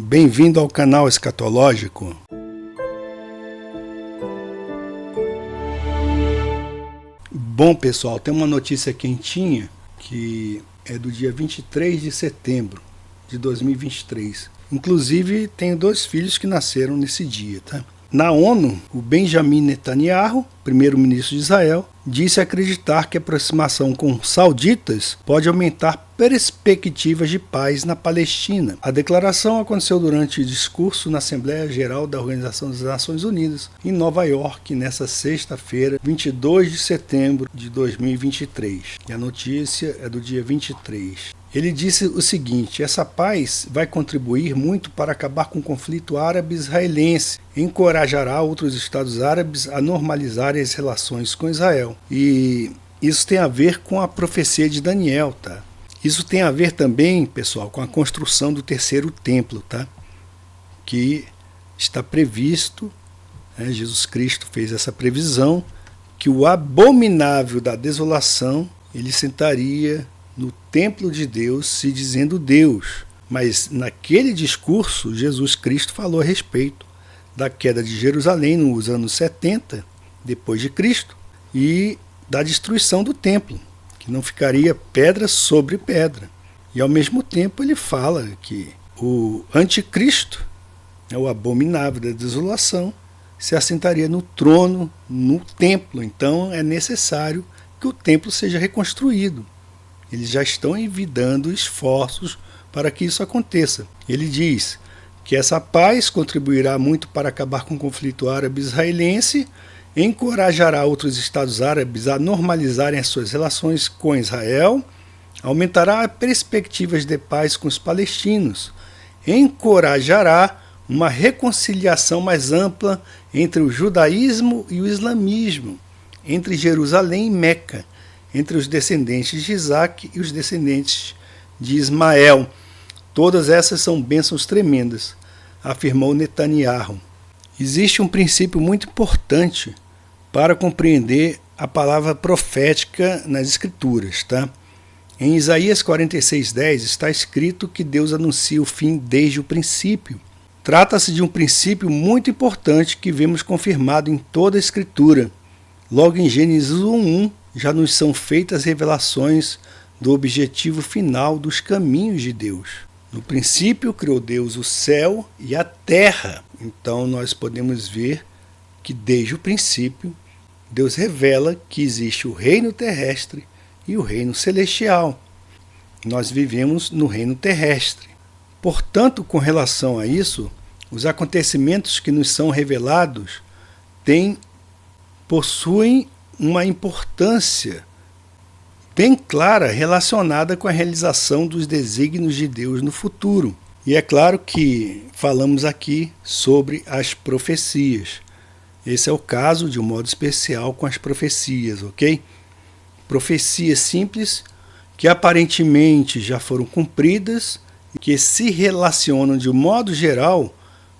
Bem-vindo ao canal Escatológico. Bom, pessoal, tem uma notícia quentinha que é do dia 23 de setembro de 2023. Inclusive, tenho 2 filhos que nasceram nesse dia, tá? Na ONU, o Benjamin Netanyahu, primeiro-ministro de Israel, disse acreditar que a aproximação com sauditas pode aumentar perspectivas de paz na Palestina. A declaração aconteceu durante o discurso na Assembleia Geral da Organização das Nações Unidas, em Nova York, nesta sexta-feira, 22 de setembro de 2023. E a notícia é do dia 23. Ele disse o seguinte: essa paz vai contribuir muito para acabar com o conflito árabe-israelense, encorajará outros estados árabes a normalizarem as relações com Israel. E isso tem a ver com a profecia de Daniel, tá? Isso tem a ver também, pessoal, com a construção do terceiro templo, tá? Que está previsto, né? Jesus Cristo fez essa previsão, que o abominável da desolação, ele sentaria no templo de Deus, se dizendo Deus. Mas naquele discurso, Jesus Cristo falou a respeito da queda de Jerusalém nos anos 70, depois de Cristo, e da destruição do templo, que não ficaria pedra sobre pedra. E ao mesmo tempo ele fala que o anticristo, o abominável da desolação, se assentaria no trono, no templo. Então é necessário que o templo seja reconstruído. Eles já estão envidando esforços para que isso aconteça. Ele diz que essa paz contribuirá muito para acabar com o conflito árabe-israelense, encorajará outros estados árabes a normalizarem as suas relações com Israel, aumentará perspectivas de paz com os palestinos, encorajará uma reconciliação mais ampla entre o judaísmo e o islamismo, entre Jerusalém e Meca, entre os descendentes de Isaac e os descendentes de Ismael. Todas essas são bênçãos tremendas, afirmou Netanyahu. Existe um princípio muito importante para compreender a palavra profética nas Escrituras, tá? Em Isaías 46:10 está escrito que Deus anuncia o fim desde o princípio. Trata-se de um princípio muito importante que vemos confirmado em toda a Escritura. Logo em Gênesis 1:1 já nos são feitas revelações do objetivo final dos caminhos de Deus. No princípio criou Deus o céu e a terra. Então nós podemos ver que desde o princípio Deus revela que existe o reino terrestre e o reino celestial. Nós vivemos no reino terrestre. Portanto, com relação a isso, os acontecimentos que nos são revelados possuem uma importância bem clara relacionada com a realização dos desígnios de Deus no futuro. E é claro que falamos aqui sobre as profecias. Esse é o caso, de um modo especial, com as profecias, ok? Profecias simples que aparentemente já foram cumpridas e que se relacionam de um modo geral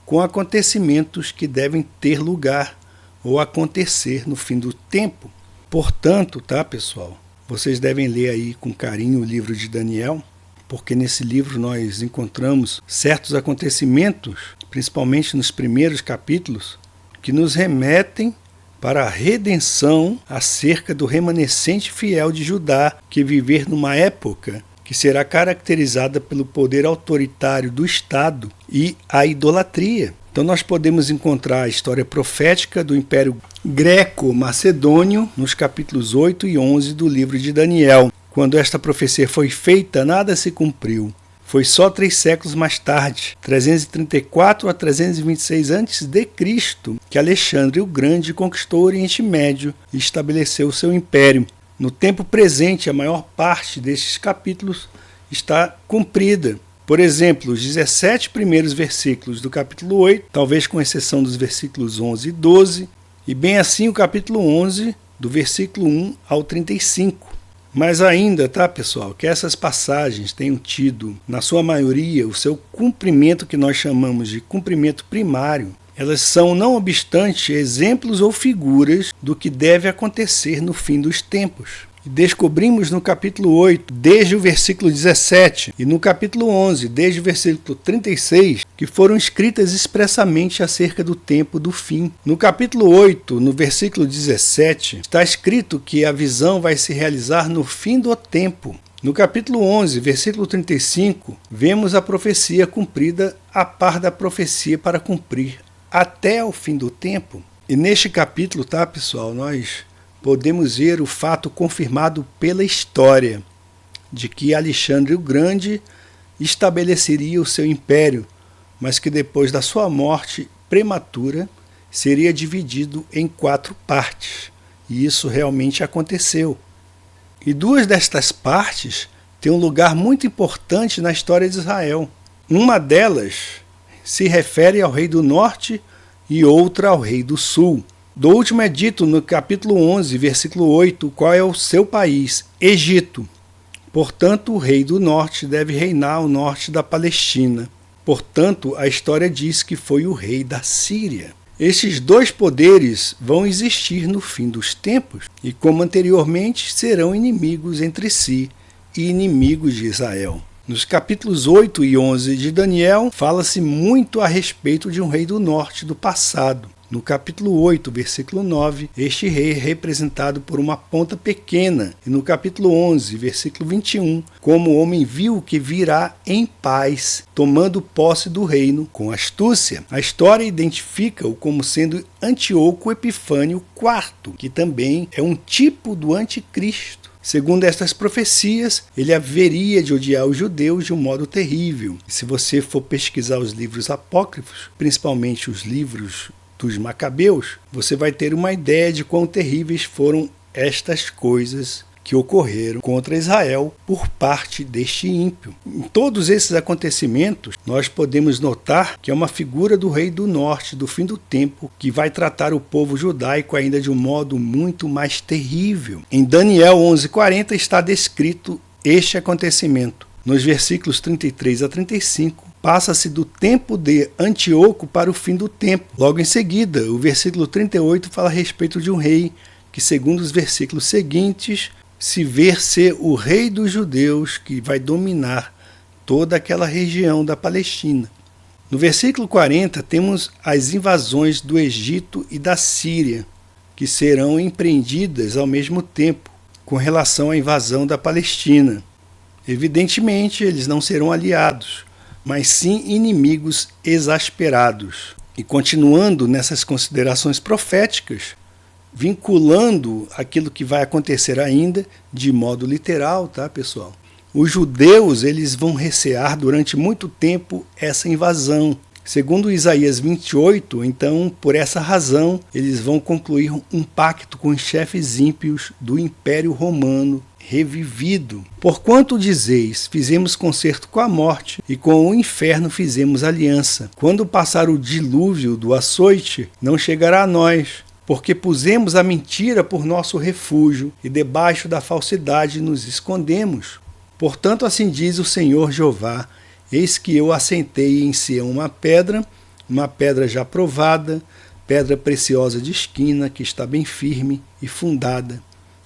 com acontecimentos que devem ter lugar ou acontecer no fim do tempo. Portanto, tá, pessoal, vocês devem ler aí com carinho o livro de Daniel, porque nesse livro nós encontramos certos acontecimentos, principalmente nos primeiros capítulos, que nos remetem para a redenção acerca do remanescente fiel de Judá, que viver numa época que será caracterizada pelo poder autoritário do Estado e a idolatria. Então nós podemos encontrar a história profética do Império Greco-Macedônio nos capítulos 8 e 11 do livro de Daniel. Quando esta profecia foi feita, nada se cumpriu. Foi só 3 séculos mais tarde, 334 a 326 a.C., que Alexandre o Grande conquistou o Oriente Médio e estabeleceu o seu império. No tempo presente, a maior parte destes capítulos está cumprida. Por exemplo, os 17 primeiros versículos do capítulo 8, talvez com exceção dos versículos 11 e 12, e bem assim o capítulo 11, do versículo 1 ao 35. Mas ainda, tá, pessoal, que essas passagens tenham tido, na sua maioria, o seu cumprimento que nós chamamos de cumprimento primário, elas são, não obstante, exemplos ou figuras do que deve acontecer no fim dos tempos. E descobrimos no capítulo 8, desde o versículo 17, e no capítulo 11, desde o versículo 36, que foram escritas expressamente acerca do tempo do fim. No capítulo 8, no versículo 17, está escrito que a visão vai se realizar no fim do tempo. No capítulo 11, versículo 35, vemos a profecia cumprida a par da profecia para cumprir até o fim do tempo. E neste capítulo, tá, pessoal, nós podemos ver o fato confirmado pela história de que Alexandre o Grande estabeleceria o seu império, mas que depois da sua morte prematura seria dividido em 4 partes. E isso realmente aconteceu. E 2 destas partes têm um lugar muito importante na história de Israel. Uma delas se refere ao rei do norte e outra ao rei do sul. Do último é dito no capítulo 11, versículo 8, qual é o seu país, Egito. Portanto, o rei do norte deve reinar ao norte da Palestina. Portanto, a história diz que foi o rei da Síria. Estes 2 poderes vão existir no fim dos tempos e, como anteriormente, serão inimigos entre si e inimigos de Israel. Nos capítulos 8 e 11 de Daniel, fala-se muito a respeito de um rei do norte do passado. No capítulo 8, versículo 9, este rei é representado por uma ponta pequena. E no capítulo 11, versículo 21, como o homem viu que virá em paz, tomando posse do reino com astúcia. A história identifica-o como sendo Antíoco Epifânio IV, que também é um tipo do anticristo. Segundo estas profecias, ele haveria de odiar os judeus de um modo terrível. E se você for pesquisar os livros apócrifos, principalmente os livros dos Macabeus, você vai ter uma ideia de quão terríveis foram estas coisas que ocorreram contra Israel por parte deste ímpio. Em todos esses acontecimentos, nós podemos notar que é uma figura do rei do norte, do fim do tempo, que vai tratar o povo judaico ainda de um modo muito mais terrível. Em Daniel 11:40 está descrito este acontecimento. Nos versículos 33 a 35, passa-se do tempo de Antíoco para o fim do tempo. Logo em seguida, o versículo 38 fala a respeito de um rei que, segundo os versículos seguintes, se vê ser o rei dos judeus que vai dominar toda aquela região da Palestina. No versículo 40, temos as invasões do Egito e da Síria, que serão empreendidas ao mesmo tempo com relação à invasão da Palestina. Evidentemente, eles não serão aliados, mas sim inimigos exasperados. E continuando nessas considerações proféticas, vinculando aquilo que vai acontecer ainda de modo literal, tá, pessoal? Os judeus, eles vão recear durante muito tempo essa invasão. Segundo Isaías 28, então, por essa razão, eles vão concluir um pacto com os chefes ímpios do Império Romano revivido. Porquanto dizeis, fizemos concerto com a morte, e com o inferno fizemos aliança. Quando passar o dilúvio do açoite, não chegará a nós, porque pusemos a mentira por nosso refúgio, e debaixo da falsidade nos escondemos. Portanto, assim diz o Senhor Jeová, eis que eu assentei em Sião uma pedra já provada, pedra preciosa de esquina, que está bem firme e fundada.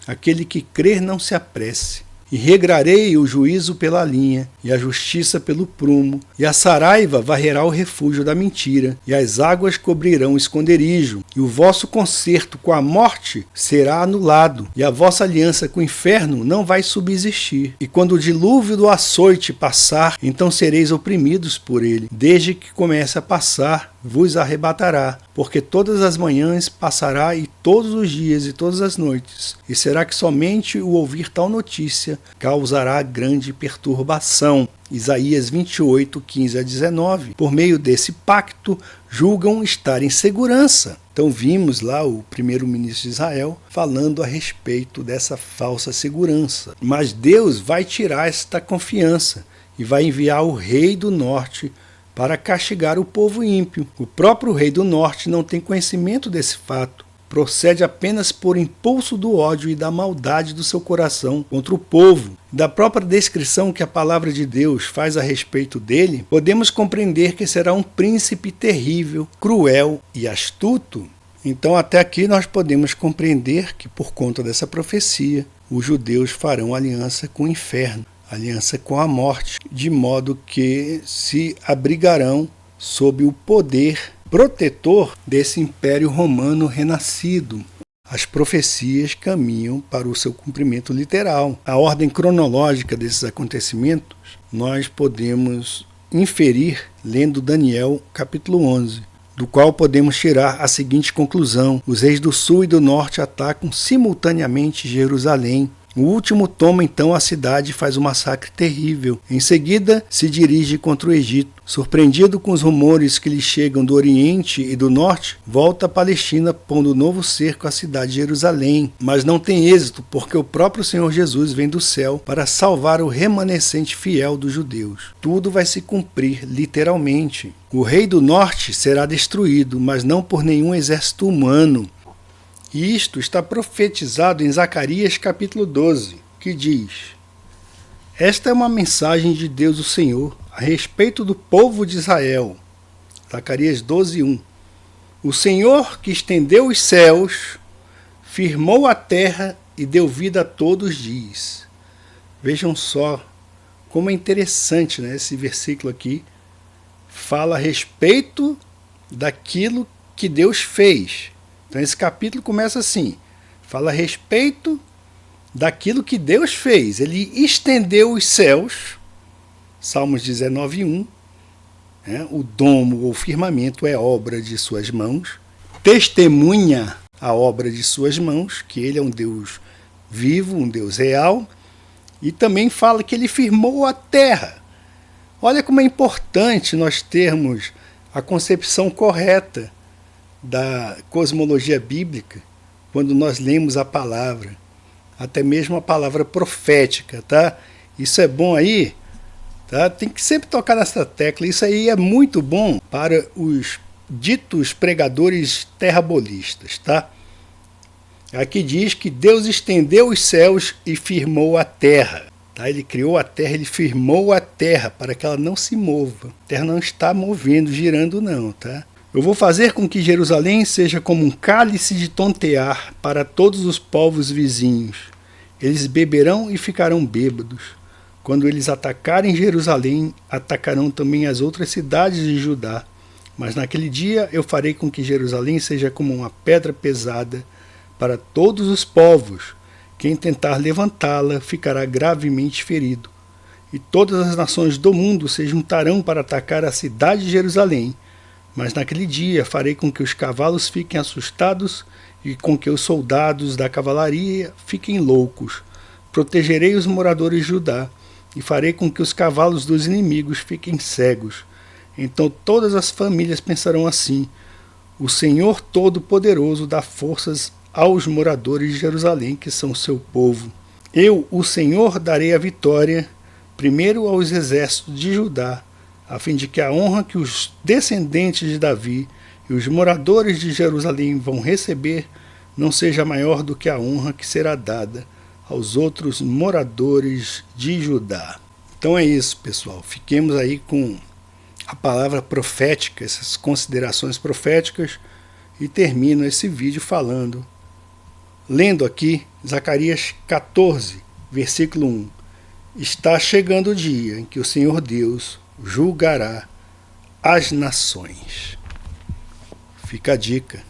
Aquele que crer não se apresse. E regrarei o juízo pela linha, e a justiça pelo prumo, e a saraiva varrerá o refúgio da mentira, e as águas cobrirão o esconderijo, e o vosso concerto com a morte será anulado, e a vossa aliança com o inferno não vai subsistir. E quando o dilúvio do açoite passar, então sereis oprimidos por ele. Desde que comece a passar, vos arrebatará, porque todas as manhãs passará, e todos os dias e todas as noites. E será que somente o ouvir tal notícia causará grande perturbação. Isaías 28, 15 a 19. Por meio desse pacto, julgam estar em segurança. Então vimos lá o primeiro-ministro de Israel falando a respeito dessa falsa segurança. Mas Deus vai tirar esta confiança e vai enviar o rei do norte para castigar o povo ímpio. O próprio rei do norte não tem conhecimento desse fato. Procede apenas por impulso do ódio e da maldade do seu coração contra o povo. Da própria descrição que a palavra de Deus faz a respeito dele, podemos compreender que será um príncipe terrível, cruel e astuto. Então, até aqui nós podemos compreender que, por conta dessa profecia, os judeus farão aliança com o inferno, aliança com a morte, de modo que se abrigarão sob o poder protetor desse Império Romano renascido. As profecias caminham para o seu cumprimento literal. A ordem cronológica desses acontecimentos nós podemos inferir lendo Daniel capítulo 11, do qual podemos tirar a seguinte conclusão: os reis do sul e do norte atacam simultaneamente Jerusalém. O último toma então a cidade e faz um massacre terrível. Em seguida, se dirige contra o Egito. Surpreendido com os rumores que lhe chegam do Oriente e do Norte, volta à Palestina, pondo novo cerco à cidade de Jerusalém. Mas não tem êxito, porque o próprio Senhor Jesus vem do céu para salvar o remanescente fiel dos judeus. Tudo vai se cumprir literalmente. O rei do Norte será destruído, mas não por nenhum exército humano. E isto está profetizado em Zacarias capítulo 12, que diz: esta é uma mensagem de Deus o Senhor a respeito do povo de Israel. Zacarias 12, 1. O Senhor que estendeu os céus, firmou a terra e deu vida a todos diz. Vejam só como é interessante, né? Esse versículo aqui fala a respeito daquilo que Deus fez. Então esse capítulo começa assim, fala a respeito daquilo que Deus fez. Ele estendeu os céus, Salmos 19, 1, né? O domo ou firmamento é obra de suas mãos, testemunha a obra de suas mãos, que ele é um Deus vivo, um Deus real, e também fala que ele firmou a terra. Olha como é importante nós termos a concepção correta da cosmologia bíblica quando nós lemos a palavra, até mesmo a palavra profética, tá? Isso é bom aí, tá? Tem que sempre tocar nessa tecla. Isso aí é muito bom para os ditos pregadores terrabolistas, tá? Aqui diz que Deus estendeu os céus e firmou a terra, tá? Ele criou a terra, ele firmou a terra para que ela não se mova. A terra não está movendo, girando não, tá? Eu vou fazer com que Jerusalém seja como um cálice de tontear para todos os povos vizinhos. Eles beberão e ficarão bêbados. Quando eles atacarem Jerusalém, atacarão também as outras cidades de Judá. Mas naquele dia eu farei com que Jerusalém seja como uma pedra pesada para todos os povos. Quem tentar levantá-la ficará gravemente ferido. E todas as nações do mundo se juntarão para atacar a cidade de Jerusalém. Mas naquele dia farei com que os cavalos fiquem assustados e com que os soldados da cavalaria fiquem loucos. Protegerei os moradores de Judá e farei com que os cavalos dos inimigos fiquem cegos. Então todas as famílias pensarão assim: o Senhor Todo-Poderoso dá forças aos moradores de Jerusalém, que são seu povo. Eu, o Senhor, darei a vitória primeiro aos exércitos de Judá, a fim de que a honra que os descendentes de Davi e os moradores de Jerusalém vão receber não seja maior do que a honra que será dada aos outros moradores de Judá. Então é isso, pessoal. Fiquemos aí com a palavra profética, essas considerações proféticas, e termino esse vídeo lendo aqui Zacarias 14, versículo 1. Está chegando o dia em que o Senhor Deus julgará as nações. Fica a dica.